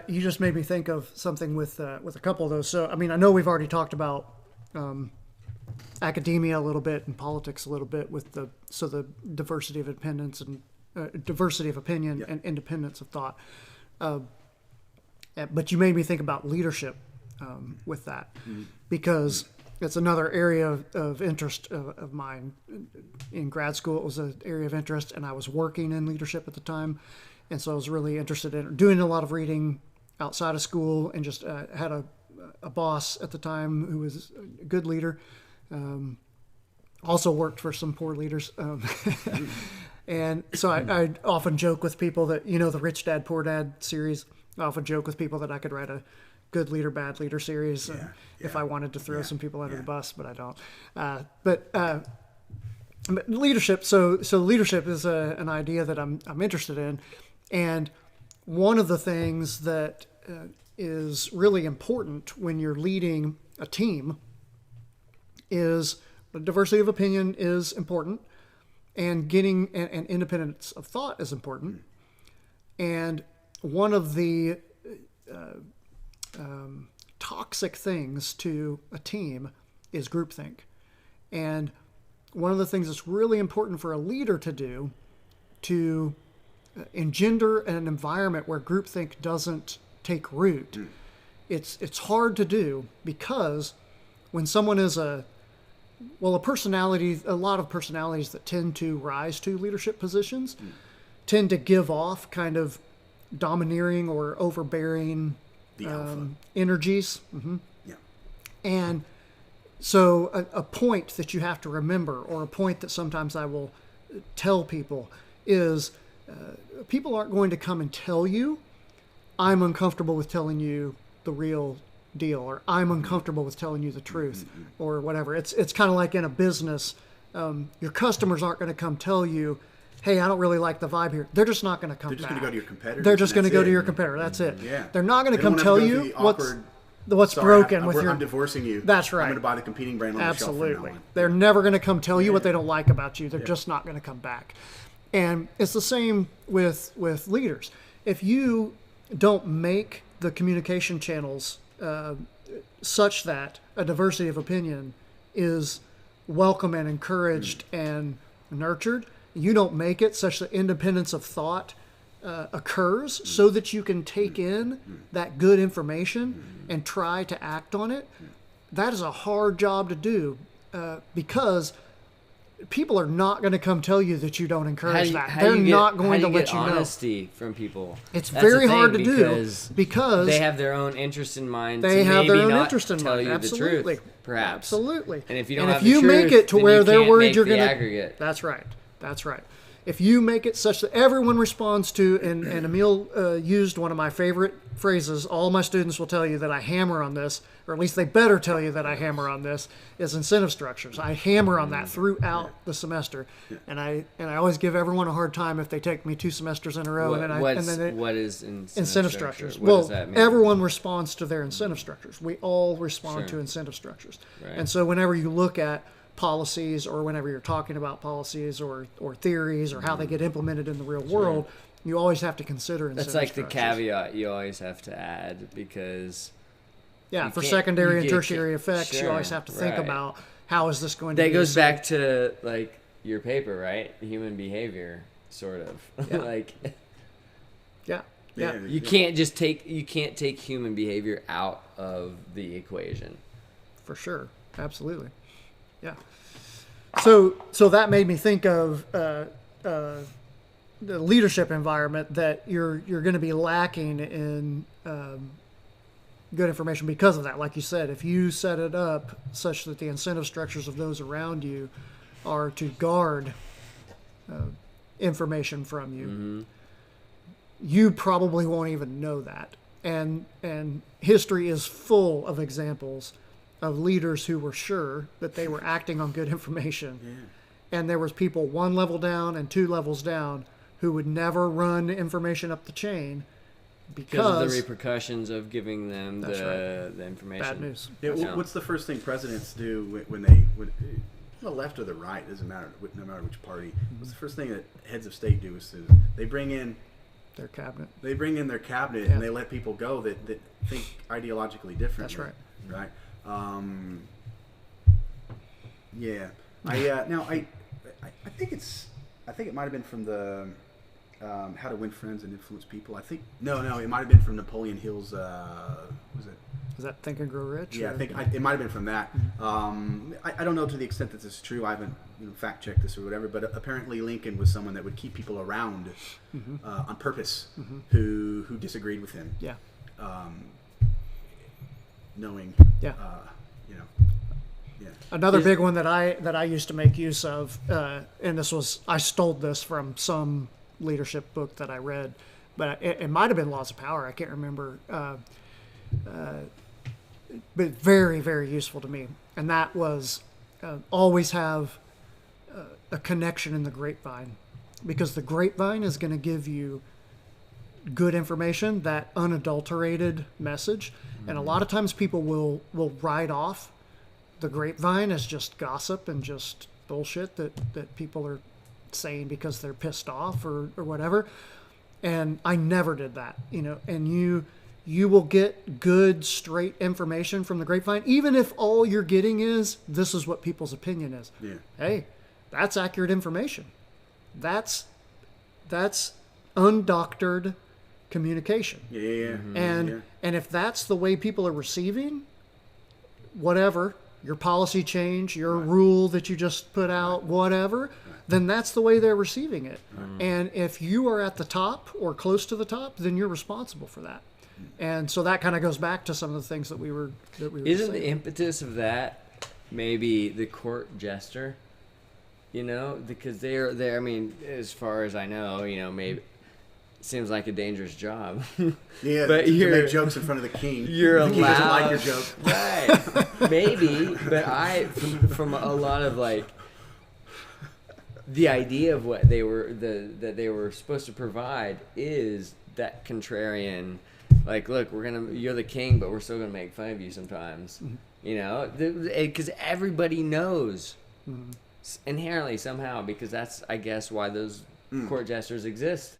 You just made me think of something with a couple of those. So, I mean, I know we've already talked about academia a little bit and politics a little bit with the diversity of independence and diversity of opinion and independence of thought. But you made me think about leadership with that, because it's another area of interest of mine. In grad school, it was an area of interest, and I was working in leadership at the time. And so I was really interested in doing a lot of reading outside of school, and just had a boss at the time who was a good leader. Also worked for some poor leaders. And so I often joke with people that, the Rich Dad, Poor Dad series. I often joke with people that I could write a good leader, bad leader series if I wanted to throw some people under the bus, but I don't. But leadership. So leadership is an idea that I'm interested in. And one of the things that is really important when you're leading a team is diversity of opinion is important, and getting and independence of thought is important. And one of the toxic things to a team is groupthink. And one of the things that's really important for a leader to do to engender an environment where groupthink doesn't take root. It's hard to do, because when someone is a lot of personalities that tend to rise to leadership positions tend to give off kind of domineering or overbearing energies. And so a point that you have to remember, or a point that sometimes I will tell people, is people aren't going to come and tell you, I'm uncomfortable with telling you the real deal, or I'm uncomfortable with telling you the truth, or whatever. It's kind of like in a business. Your customers aren't going to come tell you, hey, I don't really like the vibe here. They're just not going to come back. They're just going to go to your competitor. They're just going to go to your competitor. That's it. Yeah. They're not going to come tell you what's sorry, broken with your... I'm divorcing you. That's right. I'm going to buy the competing brand on the shelf from now Absolutely. on. They're never going to come tell you what they don't like about you. They're just not going to come back. And it's the same with leaders. If you don't make the communication channels such that a diversity of opinion is welcome and encouraged and nurtured, you don't make it such that independence of thought occurs so that you can take in that good information and try to act on it, that is a hard job to do, because people are not going to come tell you that you don't encourage that. They're not going to let you know. Honesty from people. It's very hard to do, because they have their own interest in mind. They have their own not interest in tell mind. you Absolutely. the truth, perhaps. Absolutely. And if you don't and have if you the truth, make it to then where you they're can't worried make you're the going to aggregate. That's right. That's right. If you make it such that everyone responds to, and Emile used one of my favorite phrases, all my students will tell you that I hammer on this, or at least they better tell you that I hammer on this, is incentive structures. I hammer on that throughout the semester, and I always give everyone a hard time if they take me 2 semesters in a row. What is incentive structures? What does that mean? Everyone responds to their incentive structures. We all respond to incentive structures. Right. And so whenever you look at policies, or whenever you're talking about policies or theories or how they get implemented in the real world, you always have to consider incentive That's like structures. the caveat you always have to add, because for secondary and tertiary effects, you always have to think about how is this going to be. That goes back to like your paper, right? Human behavior, sort of. You can't take human behavior out of the equation. For sure. Absolutely. Yeah. So that made me think of the leadership environment that you're going to be lacking in good information because of that. Like you said, if you set it up such that the incentive structures of those around you are to guard information from you, you probably won't even know that. And history is full of examples of leaders who were sure that they were acting on good information. And there was people 1 level down and 2 levels down who would never run information up the chain because of the repercussions of giving them the information. Bad news. What's the first thing presidents do when the left or the right, doesn't matter, no matter which party, what's the first thing that heads of state do? Is they bring in their cabinet. They bring in their cabinet Yeah. and they let people go that think ideologically differently. That's right. Right. Yeah. I think it might have been from the How to Win Friends and Influence People. I think no, it might have been from Napoleon Hill's. Was it? Is that Think and Grow Rich? Yeah, or? I think it might have been from that. I don't know to the extent that this is true. I haven't fact checked this or whatever. But apparently Lincoln was someone that would keep people around on purpose who disagreed with him. Yeah. Knowing. Yeah. Yeah. Another big one that I used to make use of, and I stole this from some leadership book that I read, but it might have been Laws of Power. I can't remember. But very, very useful to me. And that was always have a connection in the grapevine, because the grapevine is going to give you good information, that unadulterated message. And a lot of times people will write off the grapevine as just gossip and just bullshit that people are saying because they're pissed off or whatever. And I never did that, and you will get good, straight information from the grapevine, even if all you're getting is, this is what people's opinion is. Yeah. Hey, that's accurate information. That's undoctored communication. Yeah. And if that's the way people are receiving, whatever, your policy change, your rule that you just put out, whatever, then that's the way they're receiving it. And if you are at the top or close to the top, then you're responsible for that. And so that kind of goes back to some of the things that we were Isn't saying. the impetus of that maybe the court jester? Because they're. I mean, as far as I know, maybe it seems like a dangerous job. Yeah, but to make jokes in front of the king. You're the king doesn't allowed, like your joke, right? Maybe, but from a lot of the idea of what they were that they were supposed to provide is that contrarian. Look, you're the king, but we're still gonna make fun of you sometimes. Because everybody knows inherently somehow, because that's, I guess, why those court jesters exist.